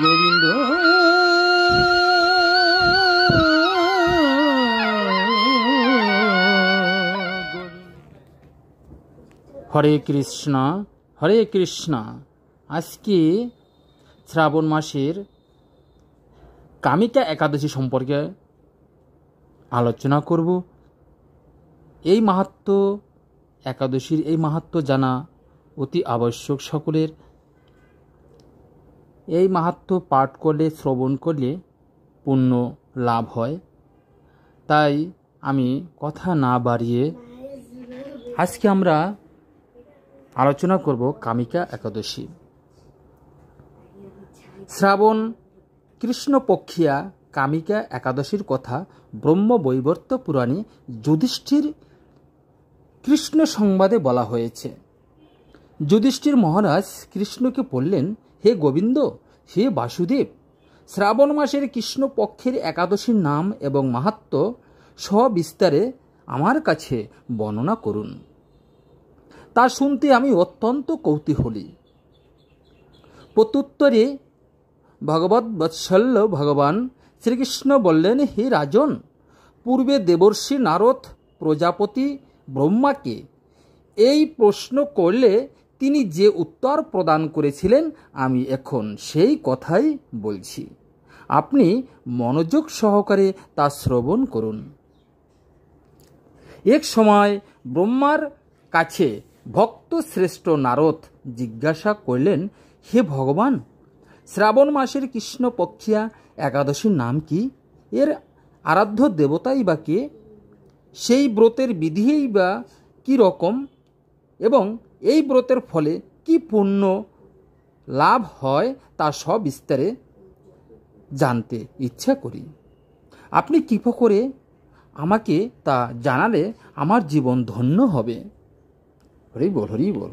গোবিন্দ হরে কৃষ্ণ হরে কৃষ্ণ। আজকে শ্রাবণ মাসের কামিকা একাদশী সম্পর্কে আলোচনা করব। এই মাহাত্ম্য, একাদশীর এই মাহাত্ম্য জানা অতি আবশ্যক সকলের। এই মাহাত্ম্য পাঠ করলে, শ্রবণ করলে পুণ্য লাভ হয়। তাই আমি কথা না বাড়িয়ে আজকে আমরা আলোচনা করব কামিকা একাদশী। শ্রাবণ কৃষ্ণপক্ষিয়া কামিকা একাদশীর কথা ব্রহ্মবৈবর্ত পুরাণে যুধিষ্ঠির কৃষ্ণ সংবাদে বলা হয়েছে। যুধিষ্ঠির মহারাজ কৃষ্ণকে বললেন, হে গোবিন্দ, হে বাসুদেব, শ্রাবণ মাসের কৃষ্ণপক্ষের একাদশীর নাম এবং মাহাত্ম্য সবিস্তারে আমার কাছে বর্ণনা করুন। তা শুনতে আমি অত্যন্ত কৌতূহলী। প্রত্যুত্তরে ভগবৎ বৎসল্য ভগবান শ্রীকৃষ্ণ বললেন, হে রাজন, পূর্বে দেবর্ষি নারদ প্রজাপতি ব্রহ্মাকে এই প্রশ্ন করলে তিনি যে উত্তর প্রদান করেছিলেন, আমি এখন সেই কথাই বলছি। আপনি মনোযোগ সহকারে তা শ্রবণ করুন। এক সময় ব্রহ্মার কাছে ভক্ত শ্রেষ্ঠ নারদ জিজ্ঞাসা করলেন, হে ভগবান, শ্রাবণ মাসের কৃষ্ণপক্ষিয়া একাদশীর নাম কি? এর আরাধ্য দেবতাই বা কে? সেই ব্রতের বিধিই বা কী রকম? এবং এই ব্রতের ফলে কি পুণ্য লাভ হয় তা সবিস্তারে জানতে ইচ্ছা করি। আপনি কৃপা করে আমাকে তা জানালে আমার জীবন ধন্য হবে। হরি বল, হরি বল।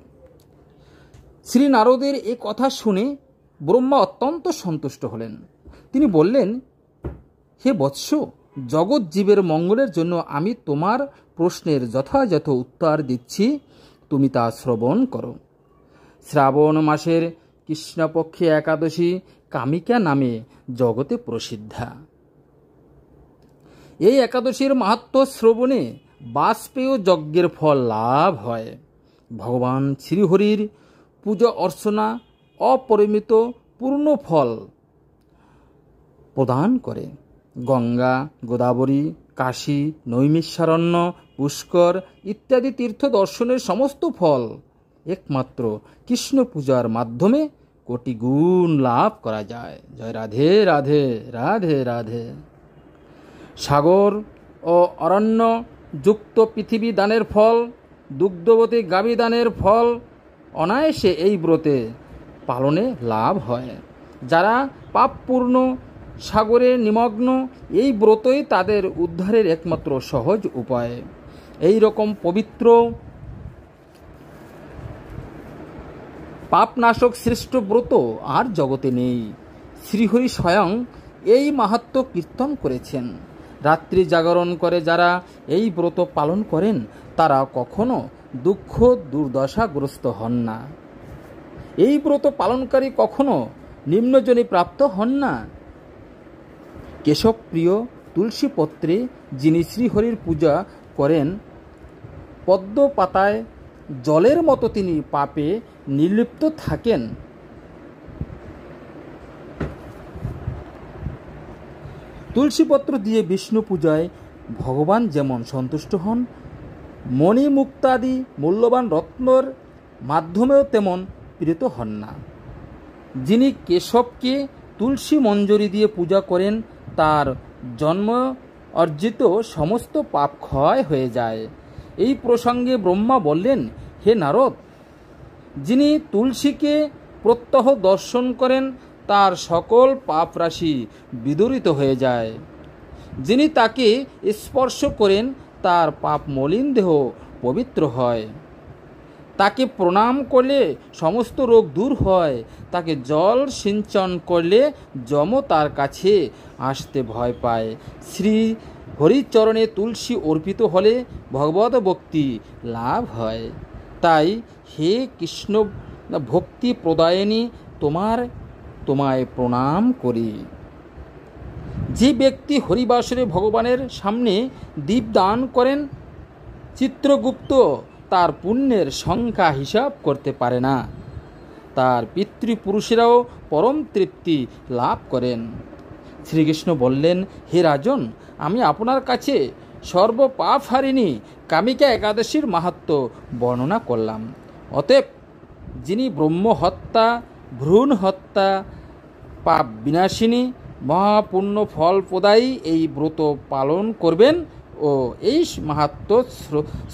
শ্রী নারদের এ কথা শুনে ব্রহ্মা অত্যন্ত সন্তুষ্ট হলেন। তিনি বললেন, হে বৎস, জগৎ জীবের মঙ্গলের জন্য আমি তোমার প্রশ্নের যথাযথ উত্তর দিচ্ছি, তুমি তা শ্রবণ করো। শ্রাবণ মাসের কৃষ্ণপক্ষে একাদশী কামিকা নামে জগতে প্রসিদ্ধা। এই একাদশীর মাহাত্ম্য শ্রবণে বাজপেয় যজ্ঞের ফল লাভ হয়। ভগবান শ্রীহরির পূজা অর্চনা অপরিমিত পূর্ণ ফল প্রদান করে। গঙ্গা, গোদাবরী, কাশী, নৈমিষারণ্য, পুষ্কর ইত্যাদি তীর্থ দর্শনের সমস্ত ফল একমাত্র কৃষ্ণ পূজার মাধ্যমে কোটি গুণ লাভ করা যায়। জয় রাধে রাধে, রাধে রাধে। সাগর ও অরণ্য যুক্ত পৃথিবী দানের ফল, দুগ্ধবতী গাভী দানের ফল অনায়াসে এই ব্রতে পালনে লাভ হয়। যারা পাপপূর্ণ সাগরে নিমগ্ন, এই ব্রতই তাদের উদ্ধারের একমাত্র সহজ উপায়। এই রকম পবিত্র পাপনাশক শ্রেষ্ঠ ব্রত আর জগতে নেই। শ্রীহরি স্বয়ং এই মাহাত্ম্য কীর্তন করেছেন। রাত্রি জাগরণ করে যারা এই ব্রত পালন করেন, তারা কখনো দুঃখ দুর্দশাগ্রস্ত হন না। এই ব্রত পালনকারী কখনো নিম্নজনী প্রাপ্ত হন না। কেশবপ্রিয় তুলসী পত্রে যিনি শ্রীহরির পূজা করেন, পদ্ম পাতায় জলের মতো তিনি পাপে নির্লিপ্ত থাকেন। তুলসীপত্র দিয়ে বিষ্ণু পূজায় ভগবান যেমন সন্তুষ্ট হন, মণিমুক্তাদি মূল্যবান রত্নর মাধ্যমেও তেমন প্রীত হন না। যিনি কেশবকে তুলসী মঞ্জরি দিয়ে পূজা করেন, তার জন্ম অর্জিত সমস্ত পাপ ক্ষয় হয়ে যায়। এই প্রসঙ্গে ব্রহ্মা বললেন, হে নারদ, যিনি তুলসীকে প্রত্যহ দর্শন করেন, তার সকল পাপ রাশি বিদূরিত হয়ে যায়। যিনি তাকে স্পর্শ করেন, তার পাপ মলিন দেহ পবিত্র হয়। তাকে প্রণাম করলে সমস্ত রোগ দূর হয়। তাকে জল সিঞ্চন করলে যম তার কাছে আসতে ভয় পায়। শ্রী হরিচরণে তুলসী অর্পিত হলে ভগবত ভক্তি লাভ হয়। তাই হে কৃষ্ণ ভক্তি প্রদায়িনী, তোমার তোমায় প্রণাম করি। যে ব্যক্তি হরিবাসরে ভগবানের সামনে দীপদান করেন, চিত্রগুপ্ত তার পুণ্যের সংখ্যা হিসাব করতে পারে না। তার পিতৃপুরুষেরাও পরম তৃপ্তি লাভ করেন। শ্রীকৃষ্ণ বললেন, হে রাজন, আমি আপনার কাছে সর্বপাপহারিণী কামিকা একাদশীর মাহাত্ম্য বর্ণনা করলাম। অতএব যিনি ব্রহ্মহত্যা, ভ্রূণ হত্যা, পাপ বিনাশিনী, মহাপুণ্য ফল প্রদায়ী এই ব্রত পালন করবেন ও এই মাহাত্ম্য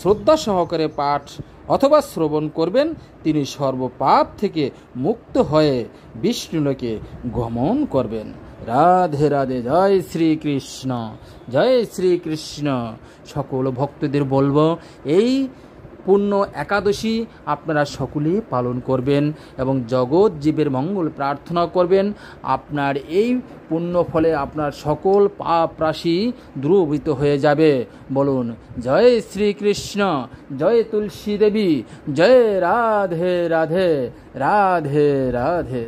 শ্রদ্ধা সহকারে পাঠ অথবা শ্রবণ করবেন, তিনি সর্বপাপ থেকে মুক্ত হয়ে বিষ্ণুলোকে গমন করবেন। রাধে রাধে। জয় শ্রীকৃষ্ণ, জয় শ্রীকৃষ্ণ। সকল ভক্তদের বলবো, এই পূর্ণ একাদশী আপনারা সকলেই পালন করবেন এবং জগৎ জীবের মঙ্গল প্রার্থনা করবেন। আপনার এই পুণ্য ফলে আপনার সকল পাপ রাশি দূরীভূত হয়ে যাবে। বলুন জয় শ্রীকৃষ্ণ, জয় তুলসী দেবী, জয় রাধে রাধে, রাধে রাধে।